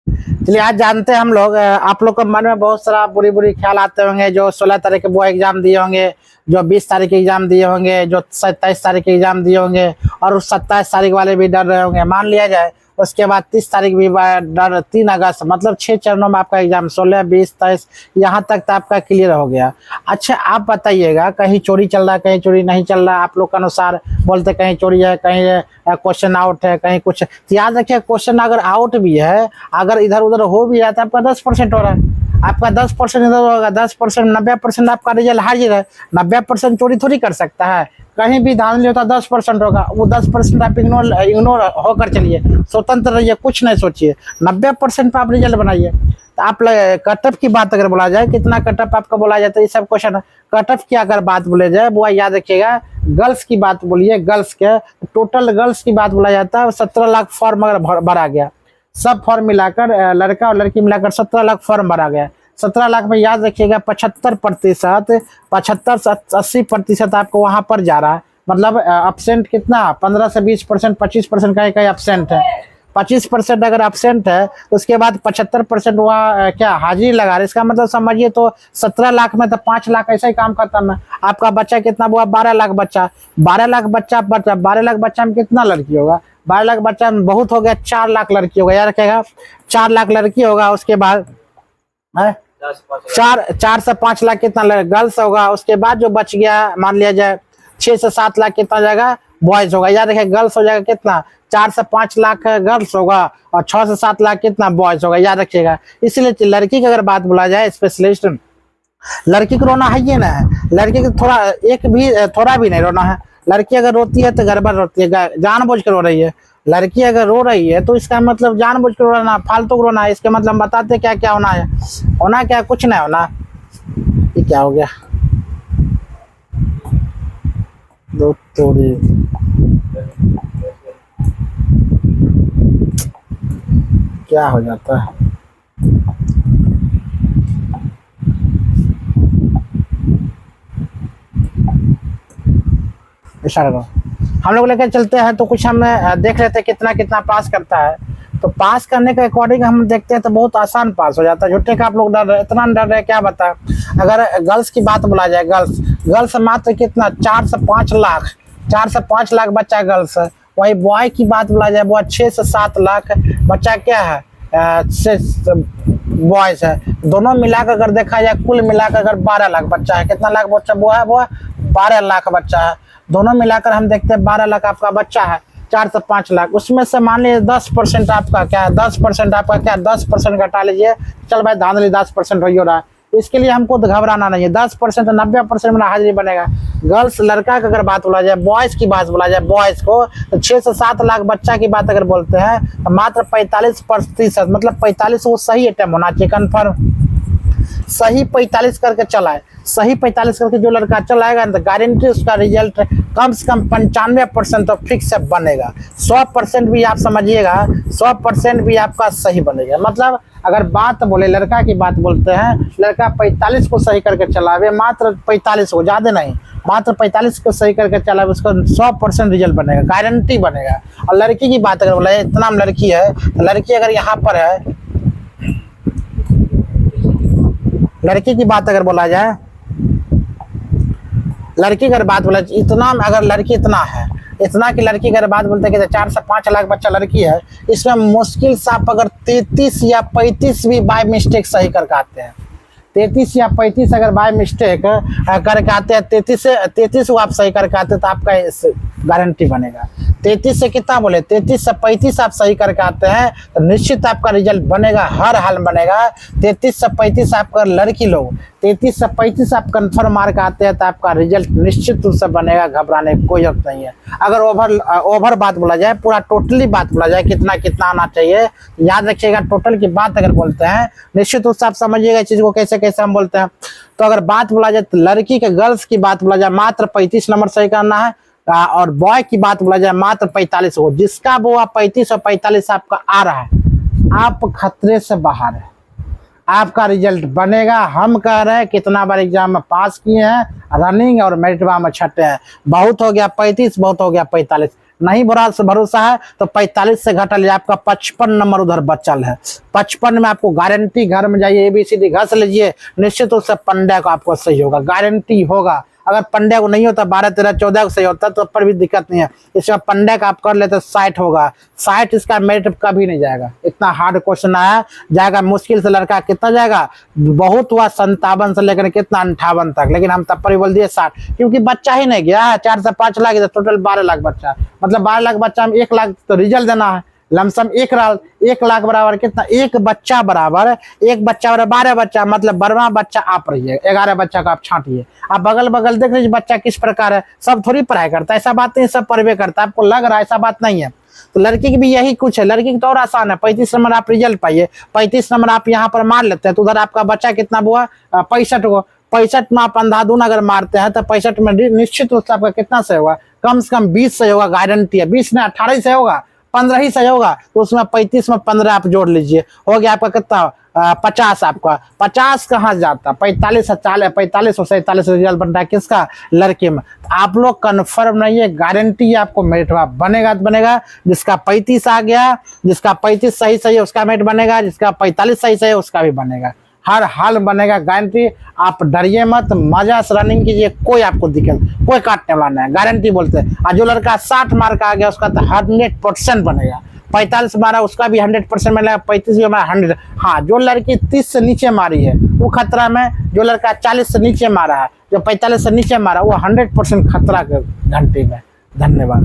चलिए आज जानते हैं हम लोग, आप लोग के मन में बहुत सारा बुरी बुरी ख्याल आते होंगे। जो 16 तारीख के वो एग्जाम दिए होंगे, जो 20 तारीख के एग्जाम दिए होंगे, जो 27 तारीख के एग्जाम दिए होंगे, और उस 27 तारीख वाले भी डर रहे होंगे। मान लिया जाए उसके बाद 30 तारीख भी डर, 3 अगस्त, मतलब 6 चरणों में आपका एग्जाम 16, 20, 23 यहाँ तक तो आपका क्लियर हो गया। अच्छा आप बताइएगा, कहीं चोरी चल रहा है, कहीं चोरी नहीं चल रहा है? आप लोग के अनुसार बोलते कहीं चोरी है, कहीं क्वेश्चन आउट है, कहीं कुछ। तो याद रखिए, क्वेश्चन अगर आउट भी है, अगर इधर उधर हो भी जाता है, आपका 10% हो रहा है। आपका 10% इधर होगा, 10%, 90% आपका रिजल्ट हाजिर है। 90% चोरी थोड़ी कर सकता है। कहीं भी धांधली होता 10% होगा, वो 10% आप इग्नोर होकर चलिए, स्वतंत्र रहिए, कुछ नहीं सोचिए। 90% पे आप रिजल्ट बनाइए। तो आप कट ऑफ की बात अगर बोला जाए, कितना कट ऑफ आपका बोला जाता है, ये सब क्वेश्चन। कट ऑफ की अगर बात बोले जाए, वो याद रखिएगा, गर्ल्स की बात बोलिए, गर्ल्स के टोटल गर्ल्स की बात बोला जाता है। 17 लाख फॉर्म अगर भरा गया, सब फॉर्म मिलाकर, लड़का और लड़की मिलाकर 17 लाख फॉर्म भरा गया। 17 लाख में याद रखिएगा 75%, 75 से 80% आपको वहां पर जा रहा है। मतलब अपसेंट कितना, 15 से 20%, 25% का अपसेंट है। 25% अगर अपसेंट है, उसके बाद 75% वह क्या हाजिरी लगा रहे। इसका मतलब समझिए तो 17 लाख में तो 5 लाख ऐसा ही काम खत्म है। आपका बच्चा कितना हुआ, 12 लाख बच्चा। 12 लाख बच्चा, 12 लाख बच्चा में कितना लड़की होगा? 12 लाख बच्चा में बहुत हो गया, 4 लाख लड़की होगा। याद रखेगा, 4 लाख लड़की होगा। उसके बाद है 4 से 5 लाख कितना गर्ल्स होगा। उसके बाद जो बच गया, मान लिया जाए 6 से 7 लाख कितना जाएगा, बॉयज होगा। याद रखिए, गर्ल्स हो जाएगा कितना, 4 से 5 लाख गर्ल्स होगा, और 6 से 7 लाख कितना बॉयज होगा। याद रखिएगा। इसलिए लड़की की अगर बात बोला जाए, स्पेशलिस्ट, लड़की को रोना है ये ना है। लड़की को थोड़ा भी नहीं रोना है। लड़की अगर रोती है तो गड़बड़ रोती है, जानबूझ कर रो रही है। लड़की अगर रो रही है तो इसका मतलब जानबूझ कर रोना, फालतू रोना है। इसके मतलब बताते क्या क्या होना है, होना क्या, कुछ नहीं होना। ये क्या हो गया, दो तोड़ी, क्या हो जाता है। इशारा हम लोग लेकर चलते हैं, तो कुछ हम देख लेते हैं कितना कितना पास करता है। तो पास करने के अकॉर्डिंग हम देखते हैं तो बहुत आसान पास हो जाता है। झूठे का आप लोग डर रहे, इतना डर रहे क्या बता। अगर गर्ल्स की बात बोला जाए, गर्ल्स मात्र कितना, 4 से 5 लाख, 4 से 5 लाख बच्चा गर्ल्स है। वही बॉय की बात बोला जाए, वो 6 से 7 लाख बच्चा क्या है, बॉयज है। दोनों मिलाकर अगर देखा जाए, कुल मिलाकर अगर 12 लाख बच्चा है। कितना लाख बच्चा वो 12 लाख बच्चा है। दोनों मिलाकर हम देखते हैं 12 लाख आपका बच्चा है। 4 से 5 लाख, उसमें से मान लीजिए 10% आपका क्या है, 10% आपका क्या, 10% घटा लीजिए। चल भाई धांधली 10% हो रहा है, इसके लिए हमको तो घबराना नहीं है। 10% 90% में हाजिरी बनेगा। गर्ल्स लड़का की अगर बात बोला जाए, बॉयज की बात बोला जाए, बॉयज को तो 6 से 7 लाख बच्चा की बात अगर बोलते हैं, तो मात्र 45%, मतलब 45 वो सही अटेम्प्ट होना चाहिए, कन्फर्म सही 45 करके चलाए। सही 45 करके जो लड़का चलाएगा ना, तो गारंटी उसका रिजल्ट कम से कम 95% तो फिक्स से बनेगा। 100% भी आप समझिएगा, 100% भी आपका सही बनेगा। मतलब अगर बात बोले, लड़का की बात बोलते हैं, लड़का 45 को सही करके चलावे, मात्र 45 को, ज़्यादा नहीं, मात्र 45 को सही करके चलावे, उसको 100% रिजल्ट बनेगा, गारंटी बनेगा। और लड़की की बात अगर बोले, इतना लड़की है, तो लड़की अगर यहाँ पर है, लड़की की बात अगर बोला जाए, लड़की अगर बात बोला इतना, अगर लड़की इतना है, इतना की लड़की अगर बात बोलते हैं कि 4 से 5 लाख बच्चा लड़की है, इसमें मुश्किल से आप अगर 33 या 35 भी बाय मिस्टेक सही करके आते हैं, 33 या 35 अगर बाय मिस्टेक करके आते हैं, 33 को आप सही करके आते हैं, तो आपका गारंटी बनेगा। 33 से कितना बोले, 33 से 35 आप सही करके आते हैं, तो निश्चित आपका रिजल्ट बनेगा, हर हाल में बनेगा। 33 से 35 आपका लड़की लोग 33 से 35 आप कन्फर्म मार्क आते हैं, तो आपका रिजल्ट निश्चित रूप से बनेगा, घबराने की कोई जरूरत नहीं है। अगर ओवर बात बोला जाए, पूरा टोटली बात बोला जाए, कितना कितना आना चाहिए, याद रखिएगा। टोटल की बात अगर बोलते हैं, निश्चित रूप से आप समझिएगा इस चीज को कैसे कैसे हम बोलते हैं। तो अगर बात बोला जाए, तो लड़की के गर्ल्स की बात बोला जाए, मात्र 35 नंबर सही करना है। और बॉय की बात बोला जाए, मात्र 45 हो। जिसका वो 35 और 45 आपका आ रहा है, आप खतरे से बाहर है, आपका रिजल्ट बनेगा। हम कह रहे हैं कितना बार एग्जाम में पास किए हैं, रनिंग और मेरिटवा में छठे हैं। बहुत हो गया 35, बहुत हो गया 45, नहीं भरोसा है तो 45 से घटा लीजिए, आपका 55 नंबर उधर बचल है। 55 में आपको गारंटी, घर में जाइए ABCD घस लीजिए, निश्चित रूप से पंडे को आपको सही होगा, गारंटी होगा। अगर पंडे को नहीं होता 12, 13, 14 को सही होता तो पर भी दिक्कत नहीं है। इसमें पंडे का आप कर लेते 60 होगा, 60 इसका मेरिट कभी नहीं जाएगा। इतना हार्ड क्वेश्चन आया, जाएगा मुश्किल से लड़का कितना जाएगा, बहुत हुआ 57 से लेकर कितना 58 तक, लेकिन हम तब पर ही बोल दिए 60, क्योंकि बच्चा ही नहीं गया है। 4 से 5 लाख टोटल 12 लाख बच्चा, मतलब 12 लाख बच्चा में 1 लाख तो रिजल्ट देना है। लमसम 1 लाख बराबर कितना, एक बच्चा बराबर 12 बच्चा, मतलब 12वां बच्चा आप रहिए, 11 बच्चा का आप छांटिए। आप बगल बगल देख लीजिए बच्चा किस प्रकार है, सब थोड़ी पढ़ाई करता है, ऐसा बात नहीं, सब पढ़वे करता है, आपको लग रहा है, ऐसा बात नहीं है। तो लड़की की भी यही कुछ है, लड़की की तो और आसान है। 35 नंबर आप रिजल्ट पाइए, 35 नंबर आप यहाँ पर मार लेते हैं तो उधर आपका बच्चा कितना हुआ, 65 को। 65 में आप अंधाधुन अगर मारते हैं तो 65 में निश्चित रूप से आपका कितना सही होगा, कम से कम 20 सही होगा, गारंटी है। 20 में 18 ही सही होगा, 15 ही सही होगा, तो उसमें 35 में 15 आप जोड़ लीजिए, हो गया आपका कितना 50। आपका 50 कहाँ जाता, 45 से 47 रिजल्ट बनता है किसका, लड़के में। आप लोग कन्फर्म नहीं है, गारंटी है आपको मेरिट बनेगा तो बनेगा। जिसका 35 आ गया, जिसका 35 सही है उसका मेरिट बनेगा, जिसका 45 सही है उसका भी बनेगा, हर हाल बनेगा, गारंटी। आप डरिए मत, मजा से रनिंग कीजिए, कोई आपको दिक्कत, कोई काटने वाला नहीं है, गारंटी बोलते हैं। और जो लड़का 60 मार्क आ गया उसका तो 100% बनेगा। 45 मारा उसका भी 100% मिलेगा, 35 भी हमारा 100। हाँ, जो लड़की 30 से नीचे मारी है वो खतरा में, जो लड़का 40 से नीचे मारा है, जो 45 से नीचे मारा वो 100% खतरा के घंटे में। धन्यवाद।